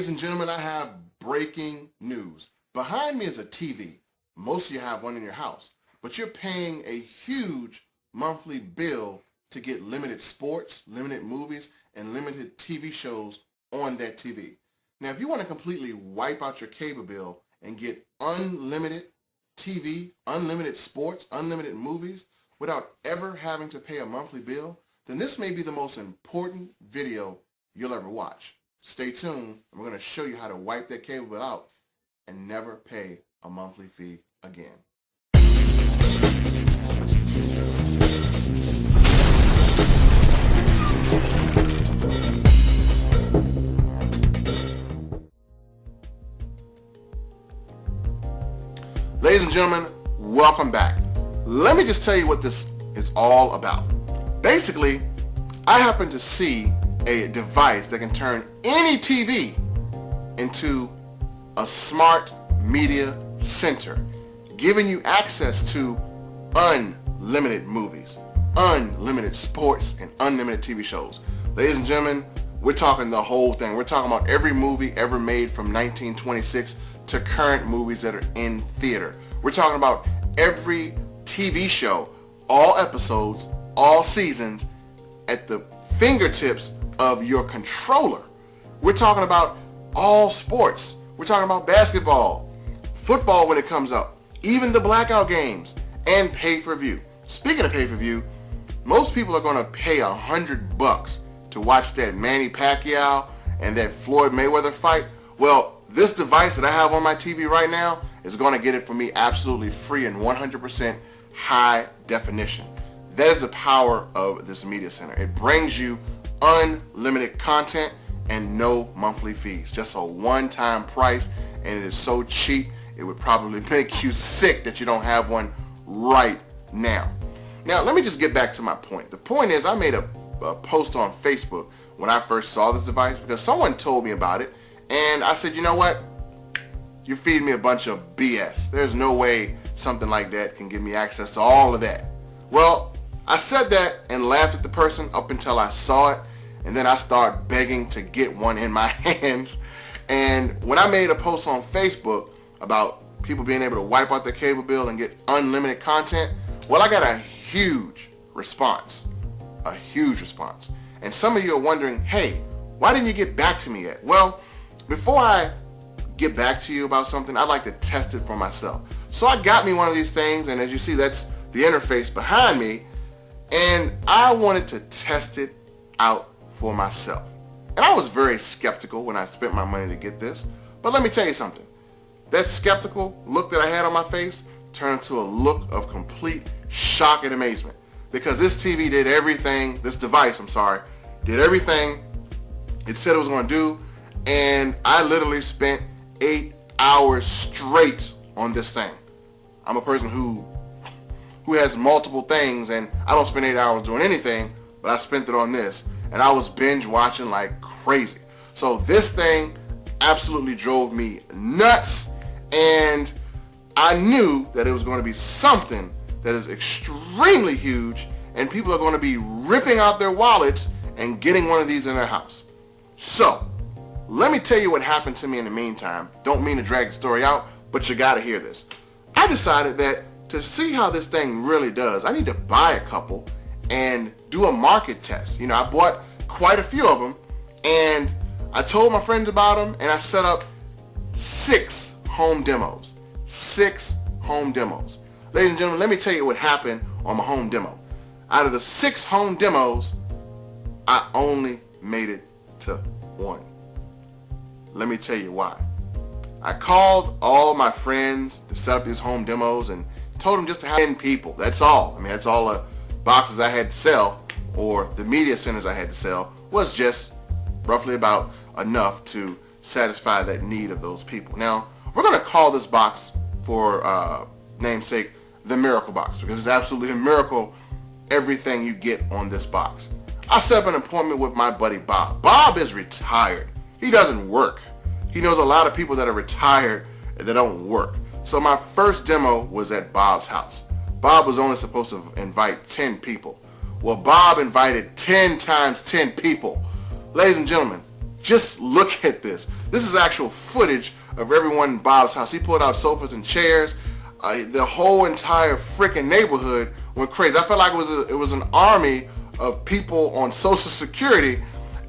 Ladies and gentlemen, I have breaking news. Behind me is a TV. Most of you have one in your house, but you're paying a huge monthly bill to get limited sports, limited movies, and limited TV shows on that TV. Now, if you want to completely wipe out your cable bill and get unlimited TV, unlimited sports, unlimited movies without ever having to pay a monthly bill, then this may be the most important video you'll ever watch. Stay tuned, and we're going to show you how to wipe that cable bill out and never pay a monthly fee again. Ladies and gentlemen, welcome back. Let me just tell you what this is all about. Basically, I happen to see a device that can turn any TV into a smart media center, giving you access to unlimited movies, unlimited sports, and unlimited TV shows. Ladies and gentlemen, we're talking the whole thing. We're talking about every movie ever made from 1926 to current movies that are in theater. We're talking about every TV show, all episodes, all seasons, at the fingertips of your controller. We're talking about all sports. We're talking about basketball, football when it comes up, even the blackout games, and pay-per-view. Speaking of pay-per-view, most people are going to pay $100 to watch that Manny Pacquiao and that Floyd Mayweather fight. Well, this device that I have on my TV right now is going to get it for me absolutely free and 100% high definition. That is the power of this media center. It brings you unlimited content and no monthly fees. Just a one-time price, and it is so cheap it would probably make you sick that you don't have one right now. Now, let me just get back to my point. The point is, I made a post on Facebook when I first saw this device because someone told me about it, and I said, you know what? You're feeding me a bunch of BS. There's no way something like that can give me access to all of that. Well, I said that and laughed at the person up until I saw it, and then I started begging to get one in my hands. And when I made a post on Facebook about people being able to wipe out their cable bill and get unlimited content, well, I got a huge response. A huge response. And some of you are wondering, hey, why didn't you get back to me yet? Well, before I get back to you about something, I'd like to test it for myself. So I got me one of these things, and as you see, that's the interface behind me, and I wanted to test it out for myself. And I was very skeptical when I spent my money to get this, but let me tell you something. That skeptical look that I had on my face turned into a look of complete shock and amazement, because this TV did everything, this device, did everything it said it was going to do, and I literally spent 8 hours straight on this thing. I'm a person who has multiple things, and I don't spend 8 hours doing anything, but I spent it on this, and I was binge watching like crazy. So this thing absolutely drove me nuts, and I knew that it was going to be something that is extremely huge, and people are going to be ripping out their wallets and getting one of these in their house. So let me tell you what happened to me in the meantime. Don't mean to drag the story out, but you got to hear this. I decided that to see how this thing really does, I need to buy a couple and do a market test. You know, I bought quite a few of them, and I told my friends about them, and I set up 6 home demos. 6 home demos. Ladies and gentlemen, let me tell you what happened on my home demo. Out of the 6 home demos, I only made it to 1. Let me tell you why. I called all my friends to set up these home demos and told them just to have 10 people. That's all. I mean, that's all the boxes I had to sell, or the media centers I had to sell, was just roughly about enough to satisfy that need of those people. Now, we're going to call this box, for namesake, the Miracle Box, because it's absolutely a miracle everything you get on this box. I set up an appointment with my buddy Bob. Bob is retired. He doesn't work. He knows a lot of people that are retired that don't work. So my first demo was at Bob's house. Bob was only supposed to invite 10 people. Well, Bob invited 10 times 10 people. Ladies and gentlemen, Just look at this. This is actual footage of everyone in Bob's house. He pulled out sofas and chairs. The whole entire freaking neighborhood went crazy. I felt like it was an army of people on Social Security,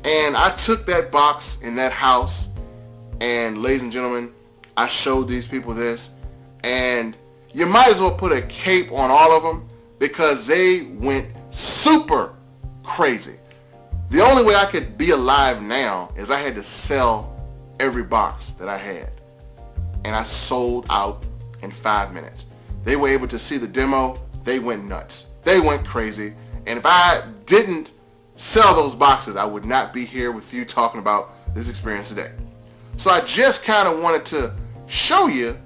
and I took that box in that house, and ladies and gentlemen, I showed these people this, and you might as well put a cape on all of them because they went super crazy. The only way I could be alive now is I had to sell every box that I had. And I sold out in 5 minutes. They were able to see the demo. They went nuts. They went crazy. And if I didn't sell those boxes, I would not be here with you talking about this experience today. So I just kind of wanted to show you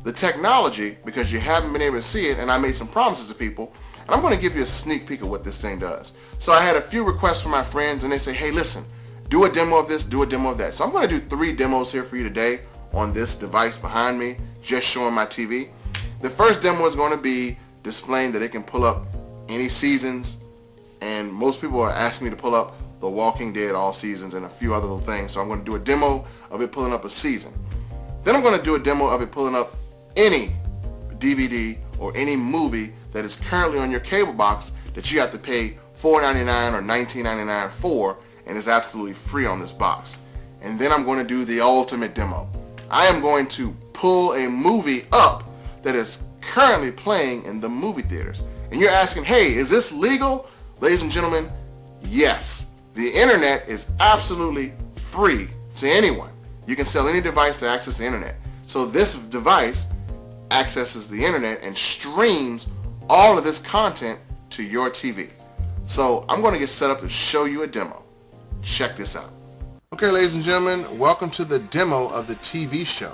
the technology because you haven't been able to see it, and I made some promises to people. And I'm going to give you a sneak peek of what this thing does. So I had a few requests from my friends, and they say, hey, listen, do a demo of this, do a demo of that. So I'm going to do 3 demos here for you today on this device behind me, just showing my TV. The first demo is going to be displaying that it can pull up any seasons, and most people are asking me to pull up The Walking Dead all seasons and a few other little things. So I'm going to do a demo of it pulling up a season. Then I'm going to do a demo of it pulling up any DVD or any movie that is currently on your cable box that you have to pay $4.99 or $19.99 for, and is absolutely free on this box. And then I'm going to do the ultimate demo. I am going to pull a movie up that is currently playing in the movie theaters. And you're asking, hey, is this legal? Ladies and gentlemen, yes. The internet is absolutely free to anyone. You can sell any device to access the internet. So this device accesses the internet and streams all of this content to your TV. So I'm going to get set up to show you a demo. Check this out. Okay, ladies and gentlemen, welcome to the demo of the TV show.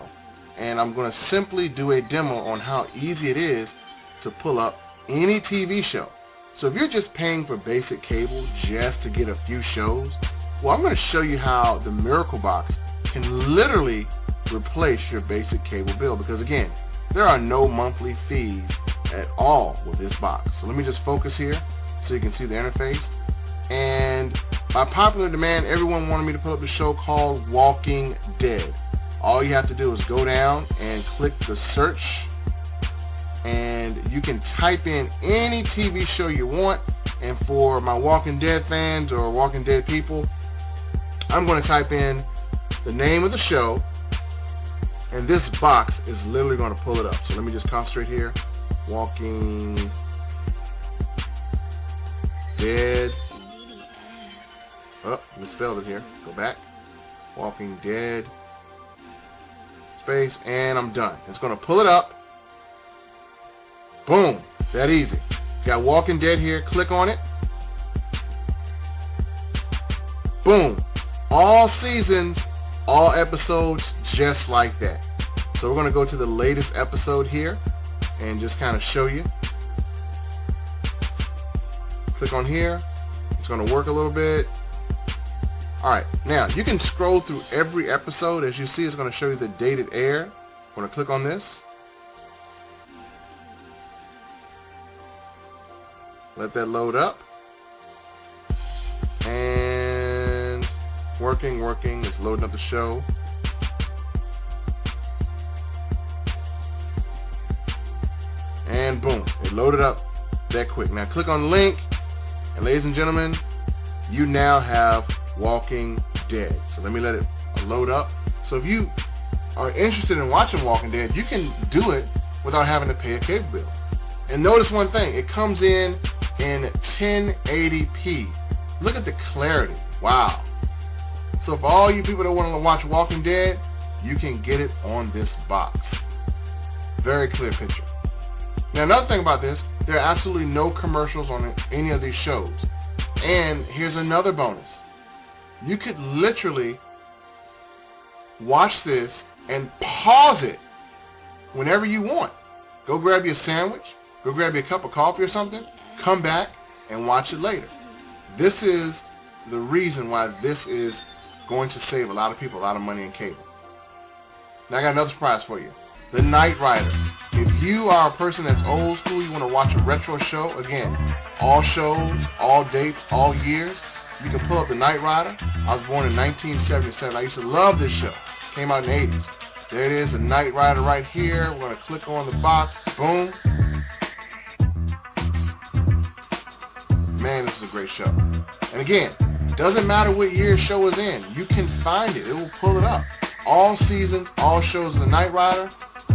And I'm going to simply do a demo on how easy it is to pull up any TV show. So if you're just paying for basic cable just to get a few shows, well, I'm going to show you how the Miracle Box can literally replace your basic cable bill, because again, there are no monthly fees at all with this box. So let me just focus here so you can see the interface. And by popular demand, everyone wanted me to put up a show called Walking Dead. All you have to do is go down and click the search, and you can type in any TV show you want. And for my Walking Dead fans or Walking Dead people, I'm going to type in the name of the show, and this box is literally going to pull it up. So let me just concentrate here. Walking Dead. Oh, misspelled it here. Go back. Walking Dead. Space, and I'm done. It's going to pull it up. Boom. That easy. Got Walking Dead here. Click on it. Boom. All seasons, all episodes, just like that. So we're going to go to the latest episode here and just kind of show you. Click on here. It's going to work a little bit. Alright, now you can scroll through every episode. As you see, it's going to show you the date it aired. I'm going to click on this. Let that load up. And working. It's loading up the show. And boom, it loaded up that quick. Now click on the link, and ladies and gentlemen, you now have Walking Dead. So let me let it load up. So if you are interested in watching Walking Dead, you can do it without having to pay a cable bill. And notice one thing, it comes in 1080p. Look at the clarity. Wow. So for all you people that want to watch Walking Dead, you can get it on this box. Very clear picture. Now another thing about this, there are absolutely no commercials on any of these shows. And here's another bonus. You could literally watch this and pause it whenever you want. Go grab you a sandwich, go grab you a cup of coffee or something, come back and watch it later. This is the reason why this is going to save a lot of people a lot of money in cable. Now I got another surprise for you. The Knight Rider. If you are a person that's old school, you want to watch a retro show, again, all shows, all dates, all years, You can pull up the Knight Rider. I was born in 1977. I used to love this show. Came out in the 80s. There it is, the Knight Rider right here. We're going to click on the box. Boom. Man, this is a great show. And again, doesn't matter what year a show is in. You can find it. It will pull it up. All seasons, all shows of the Knight Rider.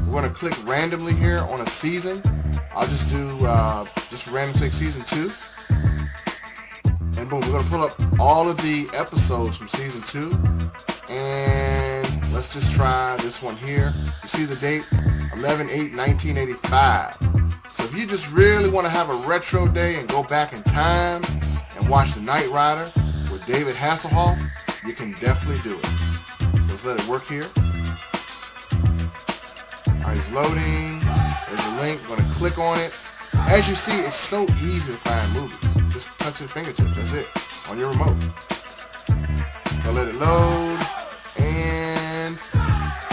We're going to click randomly here on a season. I'll just do just random take season 2. And boom, we're going to pull up all of the episodes from season 2. And let's just try this one here. You see the date? 11/8/1985. So if you just really want to have a retro day and go back in time and watch the Knight Rider with David Hasselhoff, you can definitely do it. So let's let it work here. Alright, it's loading. There's a link. I'm going to click on it. As you see, it's so easy to find movies. Just touch your fingertips. That's it. On your remote. I'll let it load. And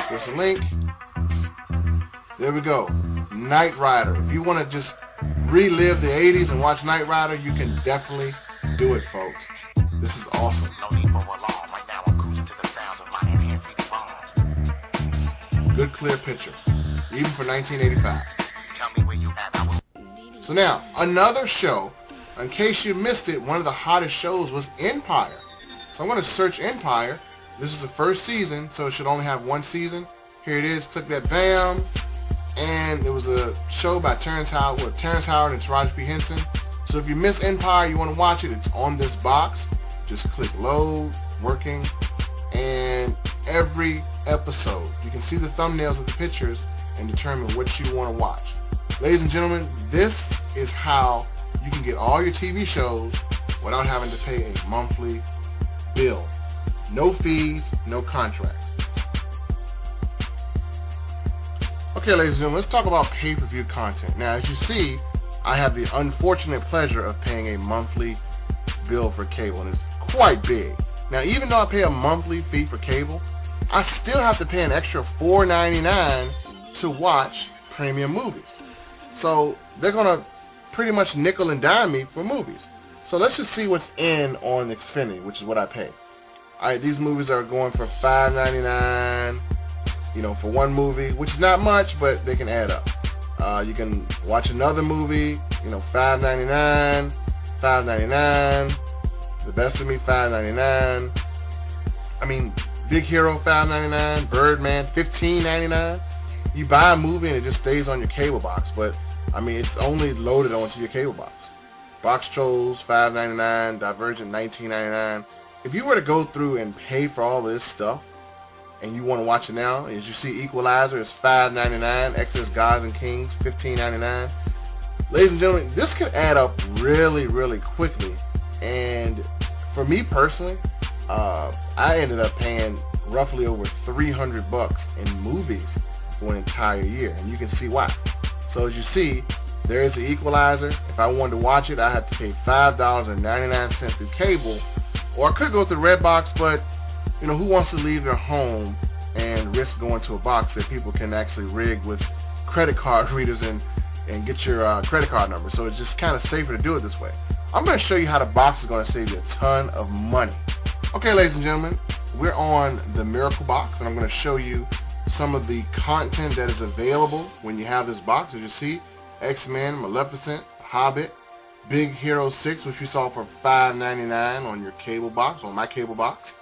there's a link. There we go. Knight Rider. If you want to just relive the 80s and watch Knight Rider, you can definitely do it, folks. This is awesome. No need for alarm. Right now I'm cruising to the sounds of my enhanced bomb. Good clear picture. Even for 1985. Tell me where you at. So now, another show, in case you missed it, one of the hottest shows was Empire. So I'm going to search Empire. This is the first season, so it should only have one season. Here it is. Click that, bam. And it was a show by Terrence Howard and Taraji P. Henson. So if you miss Empire, you want to watch it, it's on this box. Just click load, working, and every episode, you can see the thumbnails of the pictures and determine what you want to watch. Ladies and gentlemen, this is how you can get all your TV shows without having to pay a monthly bill. No fees, no contracts. Okay, ladies and gentlemen, let's talk about pay-per-view content. Now, as you see, I have the unfortunate pleasure of paying a monthly bill for cable, and it's quite big. Now, even though I pay a monthly fee for cable, I still have to pay an extra $4.99 to watch premium movies. So they're going to pretty much nickel and dime me for movies. So let's just see what's in on Xfinity, which is what I pay. Alright, these movies are going for $5.99, you know, for one movie, which is not much, but they can add up. You can watch another movie, you know, $5.99, $5.99, The Best of Me, $5.99. I mean, Big Hero, $5.99, Birdman, $15.99. You buy a movie and it just stays on your cable box, but I mean, it's only loaded onto your cable box. Box Trolls, $5.99, Divergent, $19.99. If you were to go through and pay for all this stuff, and you want to watch it now, as you see, Equalizer is $5.99, Excess Gods and Kings, $15.99. Ladies and gentlemen, this could add up really, really quickly. And for me personally, I ended up paying roughly over $300 in movies for an entire year, and you can see why. So as you see, there is the Equalizer. If I wanted to watch it, I had to pay $5.99 through cable, or I could go through Redbox, but you know, who wants to leave their home and risk going to a box that people can actually rig with credit card readers and get your credit card number? So it's just kind of safer to do it this way. I'm going to show you how the box is going to save you a ton of money. Okay, ladies and gentlemen, we're on the Miracle Box, and I'm going to show you some of the content that is available when you have this box. As you see, X-Men, Maleficent, Hobbit, Big Hero 6, which you saw for $5.99 on your cable box, on my cable box.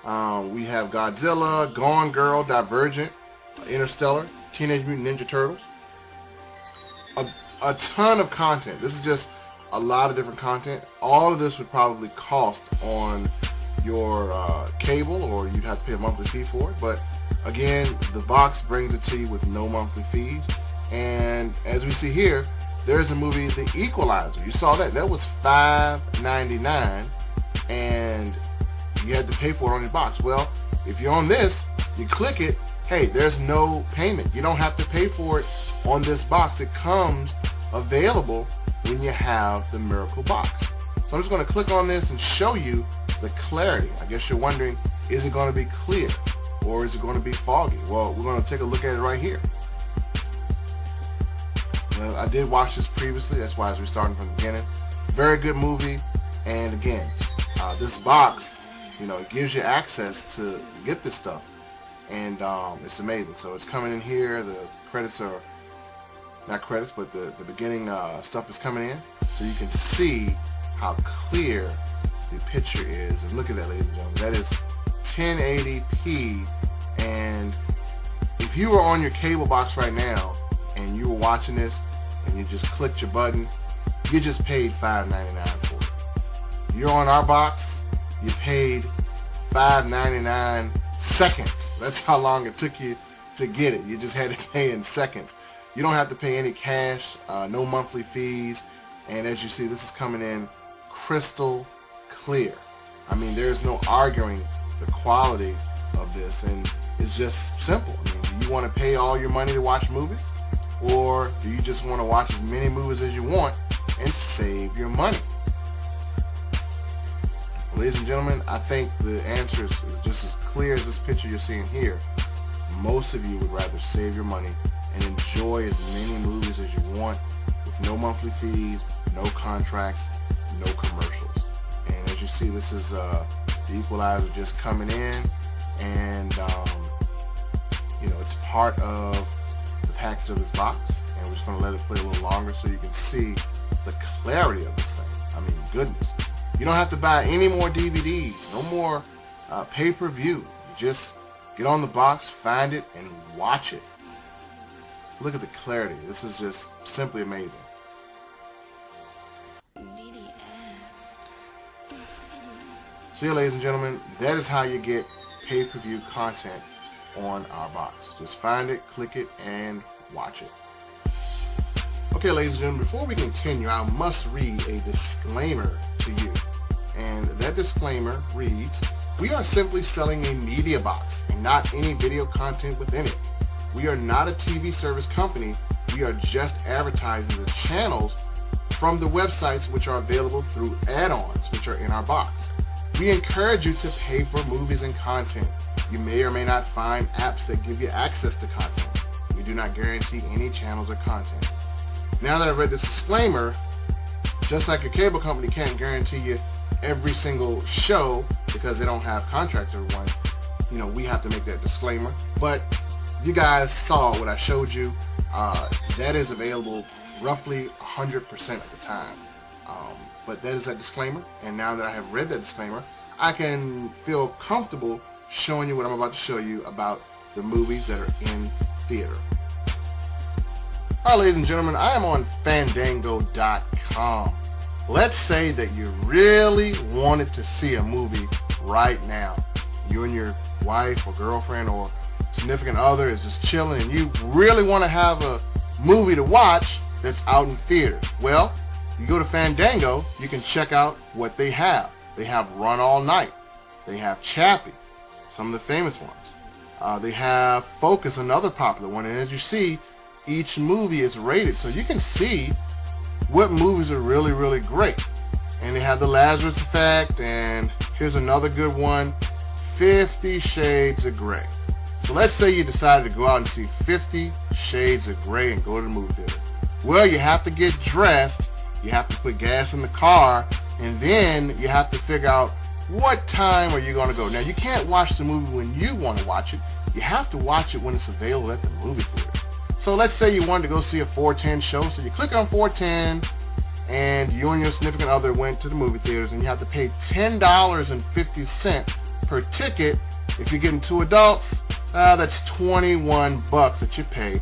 We have Godzilla, Gone Girl, Divergent, Interstellar, Teenage Mutant Ninja Turtles. A ton of content. This is just a lot of different content. All of this would probably cost on your cable, or you'd have to pay a monthly fee for it. But again, the box brings it to you with no monthly fees. And as we see here, there's a movie, The Equalizer. You saw that. That was $5.99, and you had to pay for it on your box. Well, if you're on this, you click it, hey, there's no payment. You don't have to pay for it on this box. It comes available when you have the Miracle Box. So I'm just going to click on this and show you the clarity. I guess you're wondering, is it going to be clear or is it going to be foggy? Well, we're going to take a look at it right here. Well, I did watch this previously, that's why we're starting from the beginning. Very good movie, and again, this box, it gives you access to get this stuff, and it's amazing. So it's coming in here. The credits are not credits, but the beginning stuff is coming in, so you can see how clear the picture is. And look at that, ladies and gentlemen. That is 1080p, and if you were on your cable box right now and you were watching this and you just clicked your button, you just paid $5.99 for it. You're on our box, you paid $5.99 seconds. That's how long it took you to get it. You just had to pay in seconds. You don't have to pay any cash, no monthly fees, and as you see, this is coming in crystal clear. I mean, there's no arguing the quality of this, and it's just simple. I mean, do you want to pay all your money to watch movies, or do you just want to watch as many movies as you want and save your money? Ladies and gentlemen, I think the answer is just as clear as this picture you're seeing here. Most of you would rather save your money and enjoy as many movies as you want with no monthly fees, no contracts, no commercials. And as you see, this is the equalizer just coming in, and it's part of the package of this box, and we're just going to let it play a little longer so you can see the clarity of this thing. I mean, goodness. You don't have to buy any more DVDs, no more pay-per-view. You just get on the box, find it, and watch it. Look at the clarity. This is just simply amazing. So yeah, ladies and gentlemen, that is how you get pay-per-view content on our box. Just find it, click it, and watch it. Okay, ladies and gentlemen, before we continue, I must read a disclaimer to you. And that disclaimer reads, we are simply selling a media box and not any video content within it. We are not a TV service company. We are just advertising the channels from the websites which are available through add-ons which are in our box. We encourage you to pay for movies and content. You may or may not find apps that give you access to content. We do not guarantee any channels or content. Now that I've read this disclaimer, just like your cable company can't guarantee you every single show because they don't have contracts with everyone, we have to make that disclaimer. But you guys saw what I showed you. That is available roughly 100% of the time. But that is that disclaimer, and now that I have read that disclaimer, I can feel comfortable showing you what I'm about to show you about the movies that are in theater. Alright, ladies and gentlemen, I am on Fandango.com. Let's say that you really wanted to see a movie right now. You and your wife or girlfriend or significant other is just chilling, and you really want to have a movie to watch that's out in theater. Well, you go to Fandango, you can check out what they have. They have Run All Night. They have Chappie, some of the famous ones. They have Focus, another popular one. And as you see, each movie is rated, so you can see what movies are really, really great. And they have The Lazarus Effect, and here's another good one, 50 Shades of Grey. So let's say you decided to go out and see 50 Shades of Grey and go to the movie theater. Well, you have to get dressed, you have to put gas in the car, and then you have to figure out what time are you going to go. Now, you can't watch the movie when you want to watch it. You have to watch it when it's available at the movie theater. So let's say you wanted to go see a 4:10 show, so you click on 4:10, and you and your significant other went to the movie theaters, and you have to pay $10.50 per ticket. If you're getting two adults, that's $21 that you pay.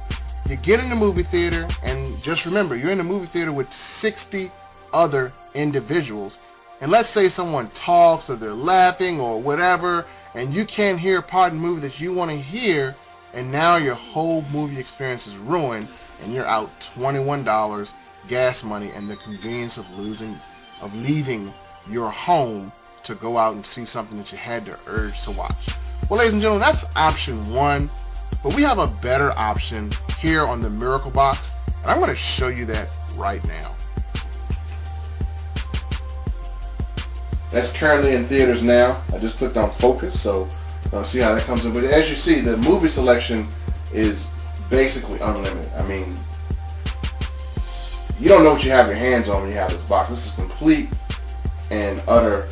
You get in the movie theater, and just remember, you're in the movie theater with 60 other individuals, and let's say someone talks or they're laughing or whatever, and you can't hear a part of the movie that you want to hear, and now your whole movie experience is ruined, and you're out $21 gas money and the convenience of leaving your home to go out and see something that you had the urge to watch. Well, ladies and gentlemen, that's option one, but we have a better option here on the Miracle Box, and I'm going to show you that right now. That's currently in theaters now. I just clicked on Focus, so see how that comes in. But as you see, the movie selection is basically unlimited. I mean, you don't know what you have your hands on when you have this box. This is complete and utter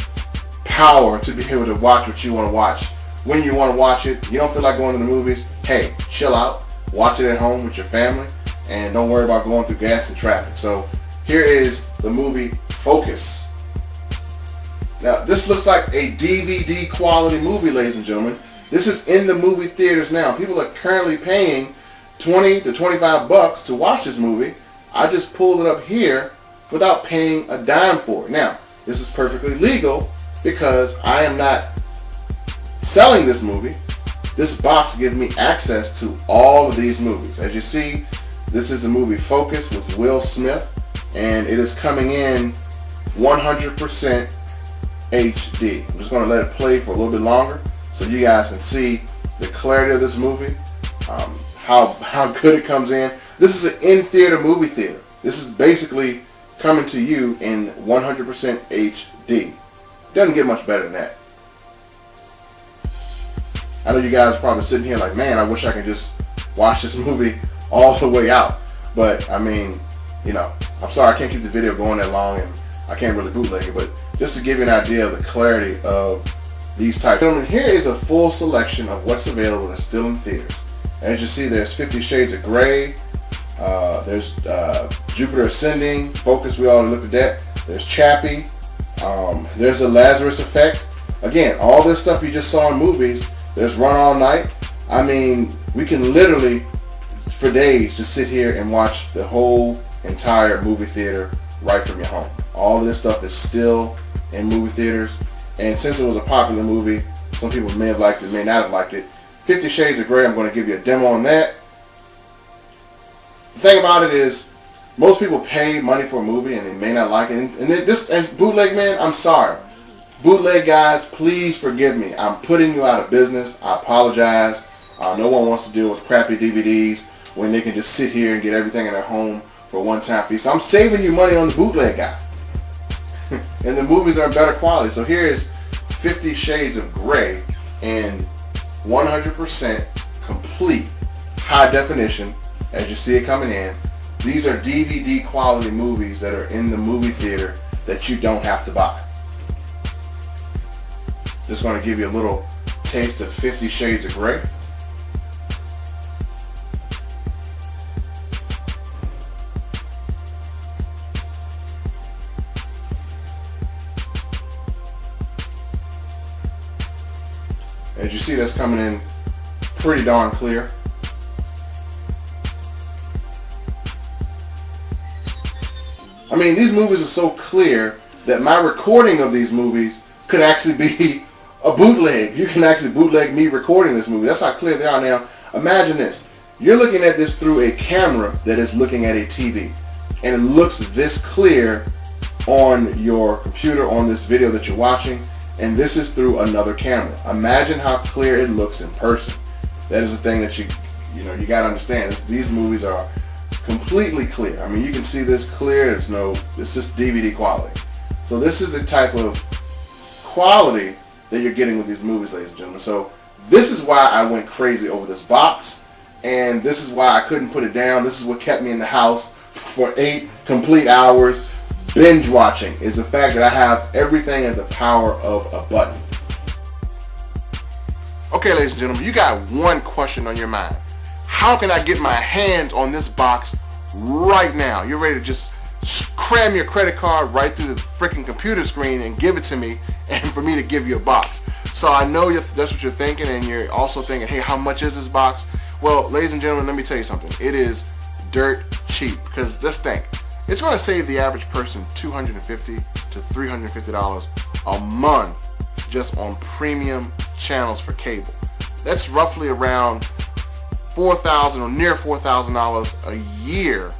power to be able to watch what you want to watch when you want to watch it. You don't feel like going to the movies, hey, chill out, watch it at home with your family, and don't worry about going through gas and traffic. So here is the movie Focus. Now this looks like a DVD quality movie, ladies and gentlemen. This is in the movie theaters now. People are currently paying 20 to 25 bucks to watch this movie. I just pulled it up here without paying a dime for it. Now, this is perfectly legal because I am not selling this movie. This box gives me access to all of these movies. As you see, this is the movie Focus with Will Smith, and it is coming in 100% HD. I'm just going to let it play for a little bit longer so you guys can see the clarity of this movie, how good it comes in. This is an in-theater movie theater. This is basically coming to you in 100% HD. Doesn't get much better than that. I know you guys are probably sitting here like, man, I wish I could just watch this movie all the way out. But, I mean, you know, I'm sorry I can't keep the video going that long and I can't really bootleg it. But just to give you an idea of the clarity of these types. Gentlemen, here is a full selection of what's available that's still in theaters. As you see, there's 50 Shades of Grey. There's Jupiter Ascending, Focus, we already looked at that. There's Chappie. There's the Lazarus Effect. Again, all this stuff you just saw in movies. There's Run All Night. I mean, we can literally, for days, just sit here and watch the whole entire movie theater right from your home. All of this stuff is still in movie theaters. And since it was a popular movie, some people may have liked it, may not have liked it. 50 Shades of Grey, I'm going to give you a demo on that. The thing about it is, most people pay money for a movie and they may not like it. And bootleg, man, I'm sorry. Bootleg guys, please forgive me. I'm putting you out of business. I apologize. No one wants to deal with crappy DVDs when they can just sit here and get everything in their home for a one-time fee. So I'm saving you money on the bootleg guy. And the movies are in better quality. So here is 50 Shades of Grey in 100% complete high definition. As you see it coming in, these are DVD quality movies that are in the movie theater that you don't have to buy. Just going to give you a little taste of 50 Shades of Grey. As you see, that's coming in pretty darn clear. I mean, these movies are so clear that my recording of these movies could actually be a bootleg. You can actually bootleg me recording this movie. That's how clear they are now. Imagine this. You're looking at this through a camera that is looking at a TV. And it looks this clear on your computer, on this video that you're watching. And this is through another camera. Imagine how clear it looks in person. That is the thing that you got to understand. These movies are completely clear. I mean, you can see this clear. It's just DVD quality. So this is the type of quality that you're getting with these movies, ladies and gentlemen. So this is why I went crazy over this box, and this is why I couldn't put it down. This is what kept me in the house for 8 complete hours binge watching, is the fact that I have everything at the power of a button. Okay, ladies and gentlemen, you got one question on your mind. How can I get my hands on this box right now? You're ready to just cram your credit card right through the freaking computer screen and give it to me, and for me to give you a box. So I know that's what you're thinking, and you're also thinking, hey, how much is this box? Well, ladies and gentlemen, let me tell you something. It is dirt cheap, because let's think. It's going to save the average person $250 to $350 a month just on premium channels for cable. That's roughly around $4,000 or near $4,000 a year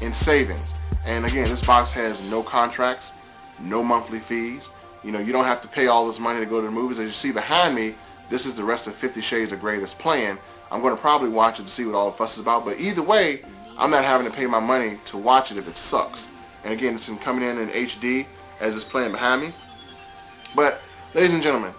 in savings. And again, this box has no contracts, no monthly fees. You don't have to pay all this money to go to the movies. As you see behind me, this is the rest of 50 Shades of Grey that's playing. I'm going to probably watch it to see what all the fuss is about. But either way, I'm not having to pay my money to watch it if it sucks. And again, it's coming in HD as it's playing behind me. But ladies and gentlemen,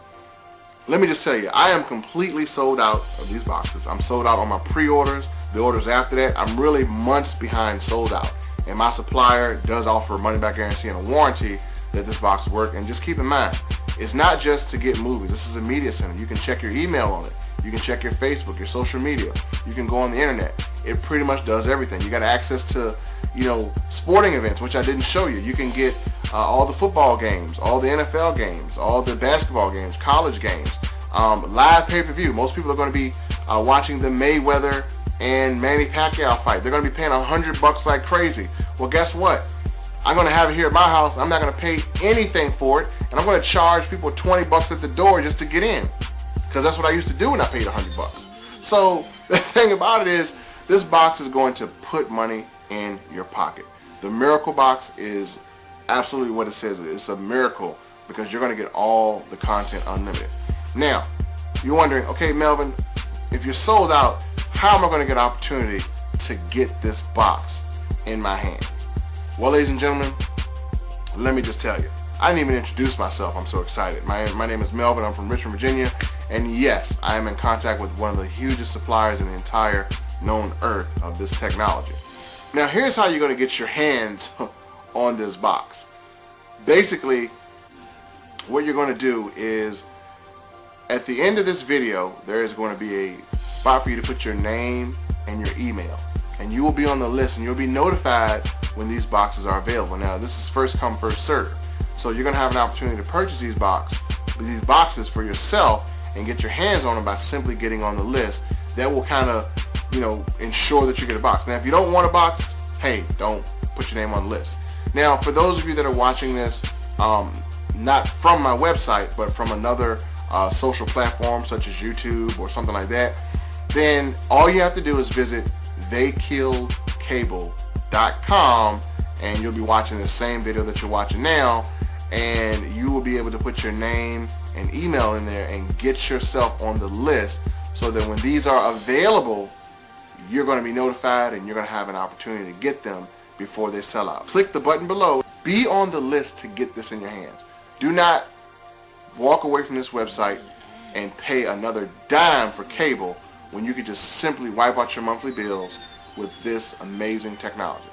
let me just tell you, I am completely sold out of these boxes. I'm sold out on my pre-orders. The orders after that, I'm really months behind sold out. And my supplier does offer a money-back guarantee and a warranty that this box will work. And just keep in mind, It's not just to get movies. This is a media center. You can check your email on it. You can check your Facebook, your social media. You can go on the internet. It pretty much does everything. You got access to, sporting events, which I didn't show you. You can get all the football games, all the NFL games, all the basketball games, college games, live pay-per-view. Most people are going to be watching the Mayweather and Manny Pacquiao fight. They're going to be paying $100 like crazy. Well, guess what? I'm going to have it here at my house. I'm not going to pay anything for it, and I'm going to charge people $20 at the door just to get in, because that's what I used to do when I paid $100. So the thing about it is, this box is going to put money in your pocket. The Miracle Box is absolutely what it says. It's a miracle because you're going to get all the content unlimited. Now, you're wondering, okay, Melvin, if you're sold out, how am I going to get an opportunity to get this box in my hands? Well, ladies and gentlemen, let me just tell you. I didn't even introduce myself. I'm so excited. My name is Melvin. I'm from Richmond, Virginia. And yes, I am in contact with one of the hugest suppliers in the entire known earth of this technology. Now, here's how you're going to get your hands on this box. Basically, what you're going to do is, at the end of this video, there is going to be a spot for you to put your name and your email. And you will be on the list, and you'll be notified when these boxes are available. Now, this is first come, first serve. So you're going to have an opportunity to purchase these boxes for yourself and get your hands on them by simply getting on the list. That will kind of, ensure that you get a box. Now, if you don't want a box, hey, don't put your name on the list. Now, for those of you that are watching this, not from my website, but from another social platform such as YouTube or something like that, then all you have to do is visit theykilledcable.com, and you'll be watching the same video that you're watching now, and you will be able to put your name and email in there and get yourself on the list, so that when these are available, you're going to be notified and you're going to have an opportunity to get them before they sell out. Click the button below. Be on the list to get this in your hands. Do not walk away from this website and pay another dime for cable when you could just simply wipe out your monthly bills with this amazing technology.